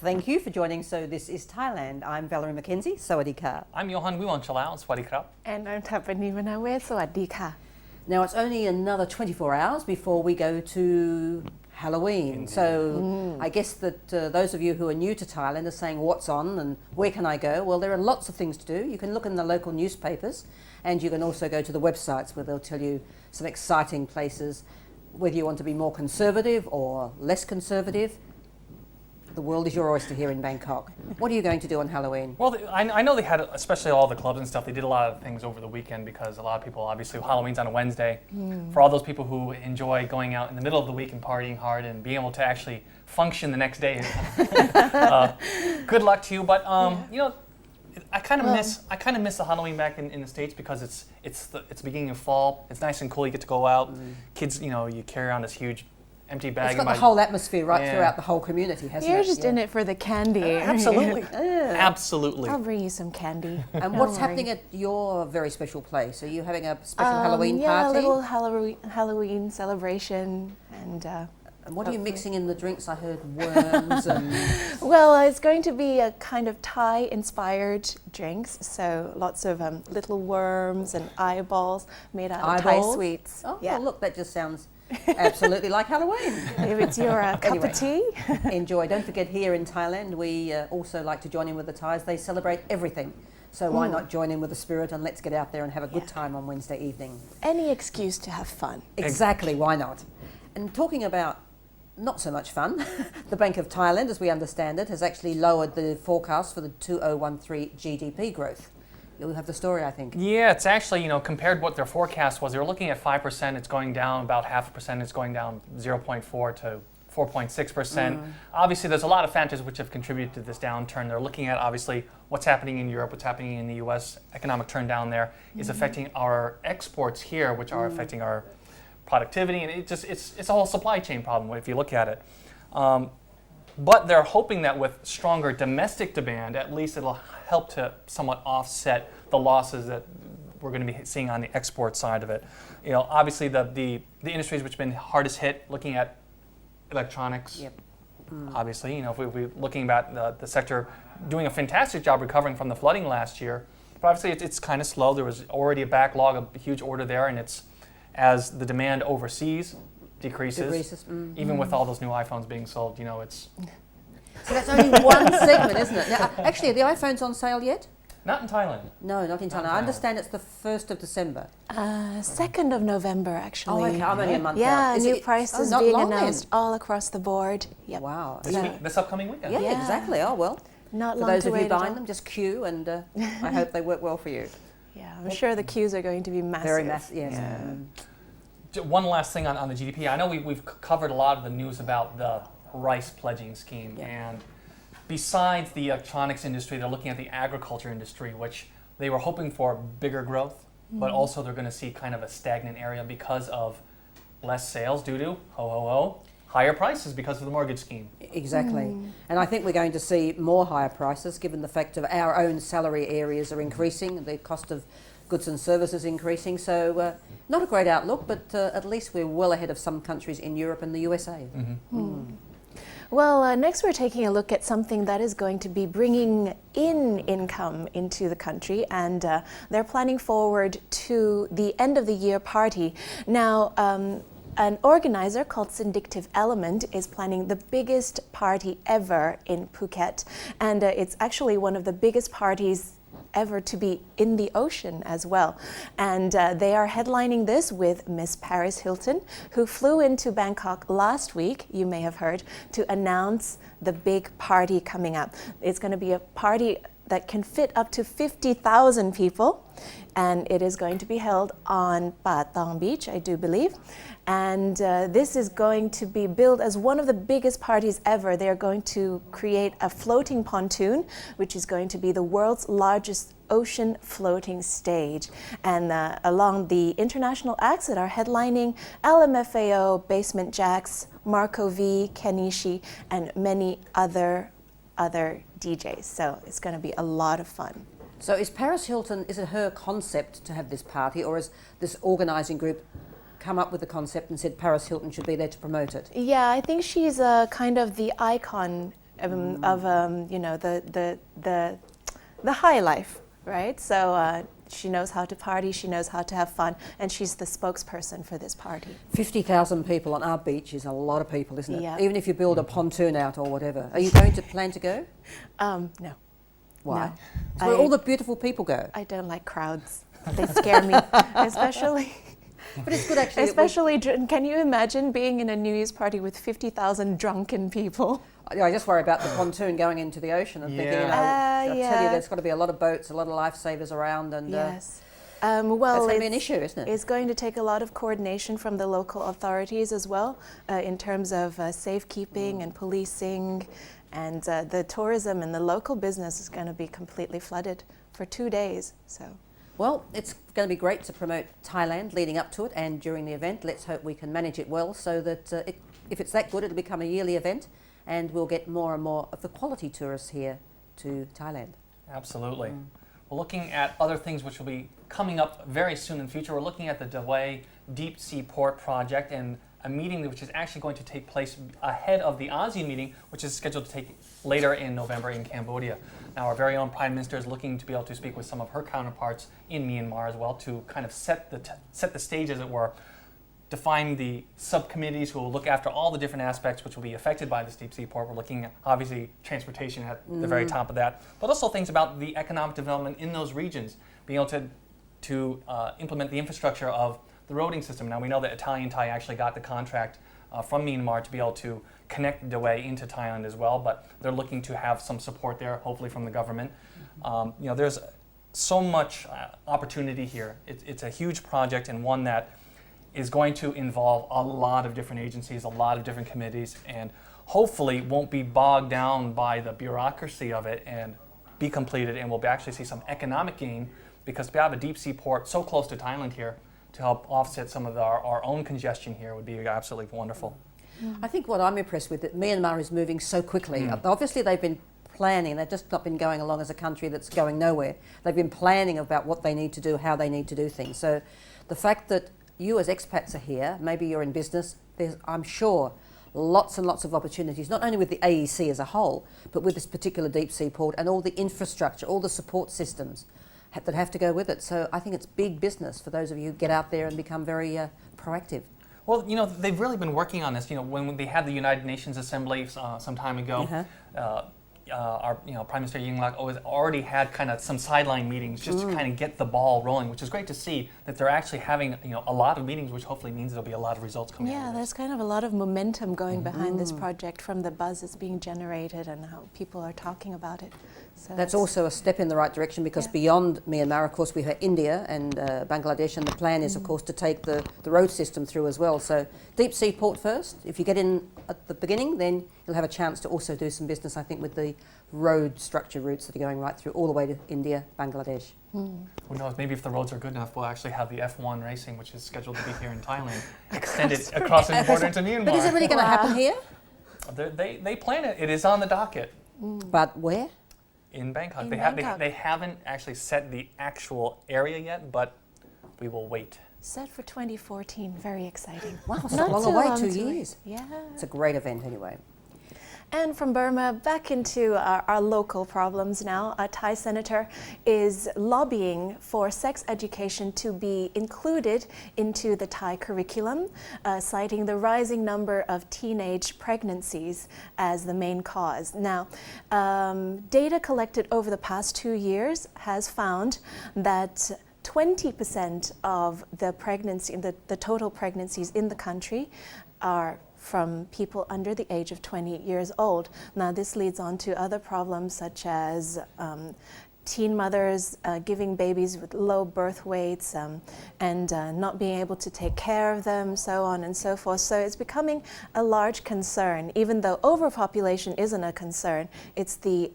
Thank you for joining. So this is Thailand. I'm Valerie McKenzie. Sawadee ka. I'm Johan Wiwanchalao. Swadee krap. And I'm Tapani Manawe. สวัสดีค่ะ Now it's only another 24 hours before we go to Halloween. Indeed. So I guess that those of you who are new to Thailand are saying what's on and where can I go? Well, there are lots of things to do. You can look in the local newspapers and you can also go to the websites where they'll tell you some exciting places, whether you want to be more conservative or less conservative. The world is your oyster here in Bangkok. What are you going to do on Halloween? Well, I know they had, especially all the clubs and stuff, they did a lot of things over the weekend because a lot of people, obviously, Halloween's on a Wednesday. For all those people who enjoy going out in the middle of the week and partying hard and being able to actually function the next day, good luck to you. But you know, I kind of miss the Halloween back in the States because it's the beginning of fall. It's nice and cool. You get to go out. Kids, you know, you carry around this huge empty bag. It's got the whole atmosphere throughout the whole community, hasn't it? You're just in it for the candy. Absolutely. Absolutely. I'll bring you some candy. And what's happening at your very special place? Are you having a special Halloween yeah, party? a little Halloween celebration. And what are you mixing in the drinks? I heard worms and... Well, it's going to be a kind of Thai-inspired drinks. So lots of little worms and eyeballs made out of Thai sweets. Oh, well, look, that just sounds absolutely like Halloween. If it's your cup of tea. Enjoy. Don't forget, here in Thailand, we also like to join in with the Thais. They celebrate everything. So why not join in with the spirit and let's get out there and have a good time on Wednesday evening. Any excuse to have fun. Exactly, why not? And talking about not so much fun, the Bank of Thailand, as we understand it, has actually lowered the forecast for the 2013 GDP growth. You'll have the story, I think. Yeah, it's actually, you know, compared what their forecast was, they were looking at 5%, it's going down about 0.5%, it's going down 0.4 to 4.6%. Obviously, there's a lot of factors which have contributed to this downturn. They're looking at, obviously, what's happening in Europe, what's happening in the US. Economic turn down there is affecting our exports here, which are affecting our productivity, and it's a whole supply chain problem if you look at it. But they're hoping that with stronger domestic demand, at least it'll help to somewhat offset the losses that we're going to be seeing on the export side of it. You know, obviously the industries which have been hardest hit, looking at electronics. Obviously, you know, if we're looking at the sector doing a fantastic job recovering from the flooding last year, but obviously it's kind of slow. There was already a backlog, a huge order there, and it's as the demand overseas decreases. Even with all those new iPhones being sold, you know, it's... So that's only one segment, isn't it? Now, actually, are the iPhones on sale yet? Not in Thailand. No, not in Thailand. I understand it's the 1st of December. 2nd of November, actually. Oh, okay. I'm only a month out. Yeah, new prices being announced all across the board. Yep. Wow. This upcoming weekend. Yeah, exactly. Oh, well. Not For long those to of you wait at buying all. them, just queue, and I hope they work well for you. Yeah, I'm sure the queues are going to be massive. Very massive, yes. One last thing on the GDP. I know we've covered a lot of the news about the rice pledging scheme, and besides the electronics industry, they're looking at the agriculture industry, which they were hoping for bigger growth, but also they're going to see kind of a stagnant area because of less sales due to, higher prices because of the mortgage scheme. Exactly. And I think we're going to see more higher prices given the fact of our own salary areas are increasing, the cost of goods and services increasing. So not a great outlook, but at least we're well ahead of some countries in Europe and the USA. Well, next we're taking a look at something that is going to be bringing in income into the country, and they're planning forward to the end of the year party. Now, an organizer called Syndictive Element is planning the biggest party ever in Phuket, and it's actually one of the biggest parties ever to be in the ocean as well. And they are headlining this with Miss Paris Hilton, who flew into Bangkok last week, you may have heard, to announce the big party coming up. It's going to be a party that can fit up to 50,000 people, and it is going to be held on Patong Beach, I do believe. And this is going to be billed as one of the biggest parties ever. They are going to create a floating pontoon, which is going to be the world's largest ocean floating stage. And along the international acts that are headlining, LMFAO, Basement Jaxx, Marco V, Kenichi, and many other DJs. So it's going to be a lot of fun. So is Paris Hilton, is it her concept to have this party, or is this organising group come up with the concept and said Paris Hilton should be there to promote it? Yeah, I think she's kind of the icon of you know, the high life, right? So she knows how to party, she knows how to have fun, and she's the spokesperson for this party. 50,000 people on our beach is a lot of people, isn't it? Yeah. Even if you build a pontoon out or whatever. Are you going to plan to go? No. Why? No. It's where all the beautiful people go. I don't like crowds. They scare me, especially. But it's good actually. that we- Can you imagine being in a New Year's party with 50,000 drunken people? I just worry about the pontoon going into the ocean and thinking, you know, I tell you, yeah. there's got to be a lot of boats, a lot of lifesavers around, and Yes. that's Well, going to be an issue, isn't it? it's going to take a lot of coordination from the local authorities as well, in terms of safekeeping and policing, and the tourism and the local business is going to be completely flooded for 2 days. So. Well, it's going to be great to promote Thailand leading up to it and during the event. Let's hope we can manage it well so that if it's that good, it'll become a yearly event and we'll get more and more of the quality tourists here to Thailand. Absolutely. We're looking at other things which will be coming up very soon in the future. We're looking at the Dawei Deep Sea Port Project and a meeting which is actually going to take place ahead of the ASEAN meeting, which is scheduled to take later in November in Cambodia. Now, our very own Prime Minister is looking to be able to speak with some of her counterparts in Myanmar as well to kind of set the stage, as it were, define the subcommittees who will look after all the different aspects which will be affected by this deep sea port. We're looking at, obviously, transportation at the very top of that, but also things about the economic development in those regions, being able to implement the infrastructure of the roading system. Now, we know that Italian Thai actually got the contract from Myanmar to be able to connect Dawei into Thailand as well, but they're looking to have some support there, hopefully from the government. You know, there's so much opportunity here. It's a huge project and one that is going to involve a lot of different agencies, a lot of different committees, and hopefully won't be bogged down by the bureaucracy of it and be completed, and we'll actually see some economic gain because to have a deep sea port so close to Thailand here to help offset some of our own congestion here would be absolutely wonderful. I think what I'm impressed with that Myanmar is moving so quickly. Obviously, they've been planning. They've just not been going along as a country that's going nowhere. They've been planning about what they need to do, how they need to do things. So the fact that you as expats are here, maybe you're in business, there's, I'm sure, lots and lots of opportunities, not only with the AEC as a whole, but with this particular deep sea port and all the infrastructure, all the support systems that have to go with it. So I think it's big business for those of you who get out there and become very proactive. Well, you know, they've really been working on this. You know, when they had the United Nations Assembly some time ago, our Prime Minister Yingluck already had kind of some sideline meetings just to kind of get the ball rolling, which is great to see that they're actually having a lot of meetings, which hopefully means there'll be a lot of results coming out of Yeah, this. there's kind of a lot of momentum going behind this project from the buzz that's being generated and how people are talking about it. So That's also a step in the right direction because beyond Myanmar, of course, we have India and Bangladesh, and the plan is, of course, to take the road system through as well. So deep sea port first. If you get in at the beginning, then you'll have a chance to also do some business, I think, with the road structure routes that are going right through all the way to India, Bangladesh. Who knows, maybe if the roads are good enough, we'll actually have the F1 racing, which is scheduled to be here in Thailand, extended across the border into Myanmar. But is it really going to happen here? They plan it. It is on the docket. But where? In Bangkok. In They they haven't actually set the actual area yet, but we will wait. set for 2014, very exciting. Wow, it's Not not long too away, long 2 to wait. years. Yeah. It's a great event anyway. And from Burma, back into our local problems now. A Thai senator is lobbying for sex education to be included into the Thai curriculum, citing the rising number of teenage pregnancies as the main cause. Now, data collected over the past 2 years has found that 20% of the total pregnancies in the country are from people under the age of 20 years old. Now, this leads on to other problems such as teen mothers giving babies with low birth weights and not being able to take care of them, so on and so forth. So it's becoming a large concern. Even though overpopulation isn't a concern, it's the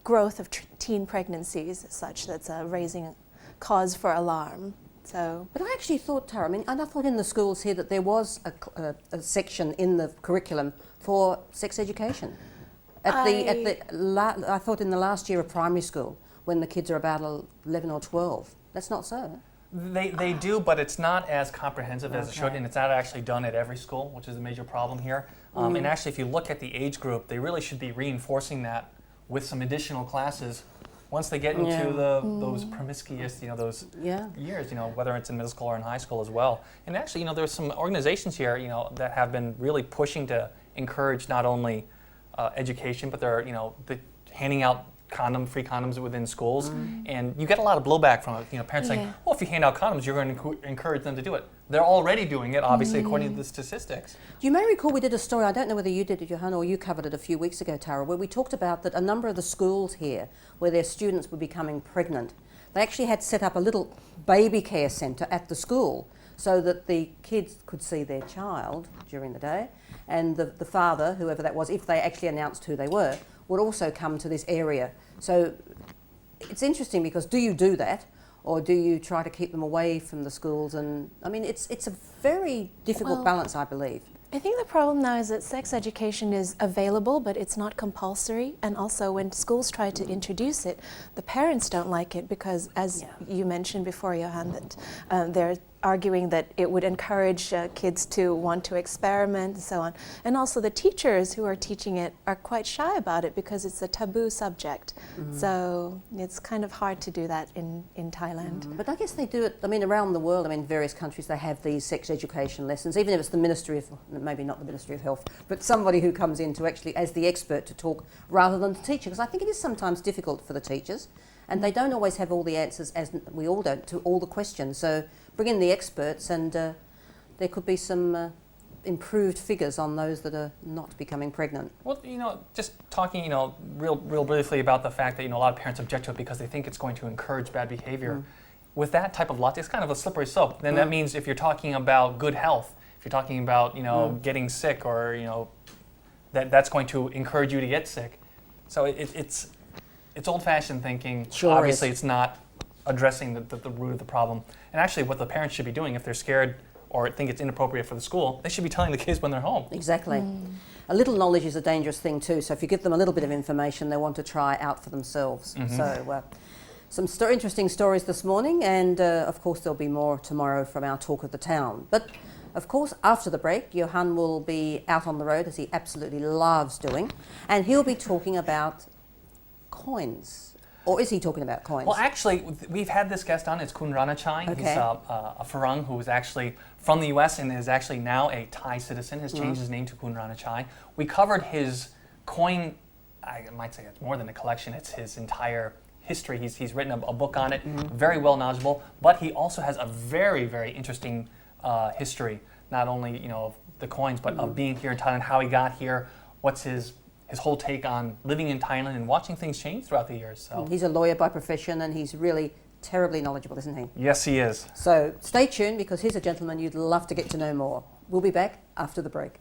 growth of teen pregnancies such that's raising cause for alarm. So, but I actually thought, Tara, and I thought in the schools here that there was a section in the curriculum for sex education. I thought in the last year of primary school, when the kids are about 11 or 12. That's not so. They do, but it's not as comprehensive as it should, Okay. and it's not actually done at every school, which is a major problem here. And actually, if you look at the age group, they really should be reinforcing that with some additional classes once they get into Yeah. those promiscuous, those Yeah. years, whether it's in middle school or in high school as well. And actually, there's some organizations here, that have been really pushing to encourage not only education, but they're, handing out free condoms within schools, and you get a lot of blowback from it. Parents saying, Yeah. well, if you hand out condoms, you're going to encourage them to do it. They're already doing it, obviously, according to the statistics. You may recall we did a story, I don't know whether you did it, Johan, or you covered it a few weeks ago, Tara, where we talked about that a number of the schools here where their students were becoming pregnant, they actually had set up a little baby care centre at the school so that the kids could see their child during the day, and the father, whoever that was, if they actually announced who they were, would also come to this area. So it's interesting because do you do that, or do you try to keep them away from the schools? And I mean, it's a very difficult Well, balance, I believe. I think the problem now is that sex education is available, but it's not compulsory. And also, when schools try to introduce it, the parents don't like it because, as you mentioned before, Johan, that they're arguing that it would encourage kids to want to experiment and so on. And also, the teachers who are teaching it are quite shy about it because it's a taboo subject. So it's kind of hard to do that in Thailand. But I guess they do it, I mean, around the world, I mean, various countries, they have these sex education lessons, even if it's the Ministry of, maybe not the Ministry of Health, but somebody who comes in to actually, as the expert, to talk rather than the teacher. Because I think it is sometimes difficult for the teachers, and they don't always have all the answers, as we all don't, to all the questions. So bring in the experts, and there could be some improved figures on those that are not becoming pregnant. Well, just talking, real briefly about the fact that, a lot of parents object to it because they think it's going to encourage bad behavior. With that type of logic, it's kind of a slippery slope. Then that means if you're talking about good health, if you're talking about, getting sick, or, that's going to encourage you to get sick. So it's old-fashioned thinking. Sure Obviously, is. it's not addressing the root of the problem. And actually, what the parents should be doing, if they're scared or think it's inappropriate for the school, they should be telling the kids when they're home. Exactly. A little knowledge is a dangerous thing too, so if you give them a little bit of information, they want to try out for themselves. So some interesting stories this morning, and of course there'll be more tomorrow from our Talk of the Town. But of course, after the break, Johan will be out on the road, as he absolutely loves doing, and he'll be talking about coins. Or is he talking about coins? Well, actually, we've had this guest on. It's Kun Ranachai. Okay. He's a Farang who is actually from the U.S. and is actually now a Thai citizen. Has changed his name to Kun Ranachai. We covered his coin. I might say it's more than a collection. It's his entire history. He's written a book on it. Very well knowledgeable. But he also has a very, very interesting history. Not only of the coins, but of being here in Thailand, how he got here, what's his whole take on living in Thailand and watching things change throughout the years. So He's a lawyer by profession, and he's really terribly knowledgeable, isn't he? yes, he is. So stay tuned, because he's a gentleman you'd love to get to know more. We'll be back after the break.